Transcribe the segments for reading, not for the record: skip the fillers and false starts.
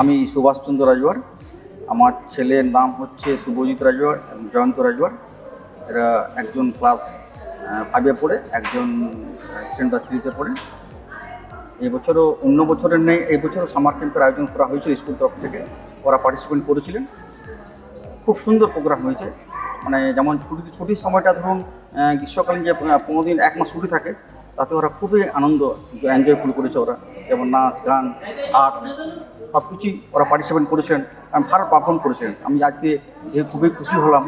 আমি সুভাষচন্দ্র রাজওয়ার। আমার ছেলের নাম হচ্ছে শুভজিৎ রাজওয়ার এবং জয়ন্ত রাজওয়ার। এরা একজন ক্লাস 5-এ পড়ে, একজন স্ট্যান্ডার্ড 3-তে পড়ে। এই বছরও অন্য বছরের নেই, এই বছরও সামার ক্যাম্পের আয়োজন করা হয়েছিল স্কুল তরফ থেকে। ওরা পার্টিসিপেট করেছিলেন। খুব সুন্দর প্রোগ্রাম হয়েছে। মানে যেমন ছুটির সময়টা ধরুন গ্রীষ্মকালীন যে 15 দিন 1 মাস ছুটি থাকে, তাতে ওরা খুবই আনন্দ এনজয় ফুল করেছে। ওরা যেমন নাচ, গান, আর্ট সব কিছুই ওরা পার্টিসিপেট করেছেন এবং ভালো পারফর্ম করেছেন। আমি আজকে যে খুবই খুশি হলাম।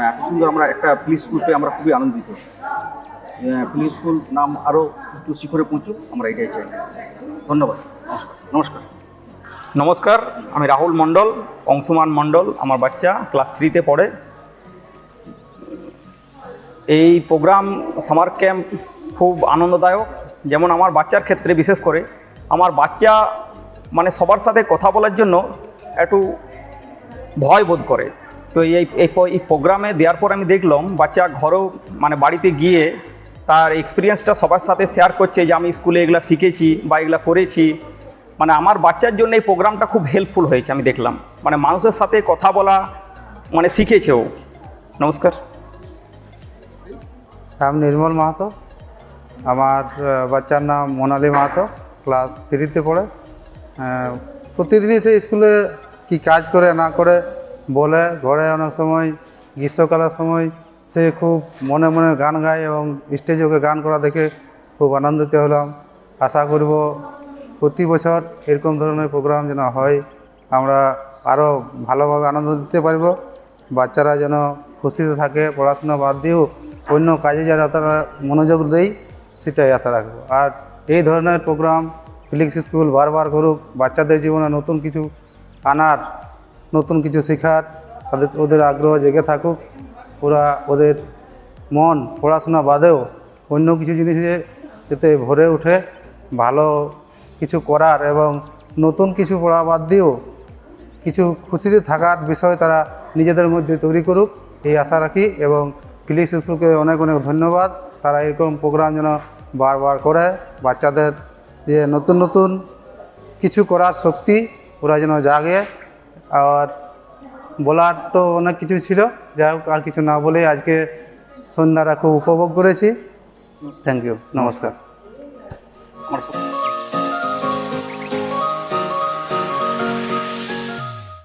এত সুন্দর আমরা একটা প্লে স্কুল পেয়ে আমরা খুবই আনন্দিত। প্লে স্কুল নাম আরও একটু শিখরে পৌঁছুক, আমরা এটাই চাই। ধন্যবাদ। নমস্কার। নমস্কার, আমি রাহুল মণ্ডল, অংশুমান মণ্ডল। আমার বাচ্চা ক্লাস 3-তে পড়ে। এই প্রোগ্রাম সামার ক্যাম্প খুব আনন্দদায়ক। যেমন আমার বাচ্চার ক্ষেত্রে বিশেষ করে আমার বাচ্চা মানে সবার সাথে কথা বলার জন্য একটু ভয় বোধ করে। তো এই প্রোগ্রামে দেওয়ার পর আমি দেখলাম বাচ্চা ঘরেও মানে বাড়িতে গিয়ে তার এক্সপিরিয়েন্সটা সবার সাথে শেয়ার করছে যে আমি স্কুলে এগুলা শিখেছি বা এগুলা করেছি। মানে আমার বাচ্চার জন্য এই প্রোগ্রামটা খুব হেল্পফুল হয়েছে। আমি দেখলাম মানে মানুষের সাথে কথা বলা মানে শিখেছে ও। নমস্কার। আমি নির্মল মাহাতো। আমার বাচ্চার নাম মোনালি মাহাতো, ক্লাস 3-তে পড়ে। প্রতিদিনই সে স্কুলে কি কাজ করে না করে বলে। ঘরে অনেক সময় গ্রীষ্মকালের সময় সে খুব মনে মনে গান গায় এবং স্টেজে ওকে গান করা দেখে খুব আনন্দিত হলাম। আশা করব প্রতি বছর এরকম ধরনের প্রোগ্রাম যেন হয়, আমরা আরও ভালোভাবে আনন্দ দিতে পারব। বাচ্চারা যেন খুশিতে থাকে, পড়াশোনা বাদ দিয়েও অন্য কাজে যারা তারা মনোযোগ দেয়, সেটাই আশা রাখবো। আর এই ধরনের প্রোগ্রাম ফিলিক্স স্কুল বারবার করুক, বাচ্চাদের জীবনে নতুন কিছু আনার, নতুন কিছু শেখার ওদের আগ্রহ জেগে থাকুক। ওরা ওদের মন পড়াশোনা বাদেও অন্য কিছু জিনিসে যাতে ভরে ওঠে, ভালো কিছু করার এবং নতুন কিছু পড়া বাদ দিয়েও কিছু খুশিতে থাকার বিষয় তারা নিজেদের মধ্যে তৈরি করুক, এই আশা রাখি। এবং ফিলিক্স স্কুলকে অনেক অনেক ধন্যবাদ। তারা এরকম প্রোগ্রাম যেন বারবার করে বাচ্চাদের যে নতুন নতুন কিছু করার শক্তি ওরা যেন জাগে। আর বলার তো অনেক কিছু ছিল, যাই হোক আর কিছু না বলে আজকে সন্ধ্যাটা খুব উপভোগ করেছি। Thank you. নমস্কার।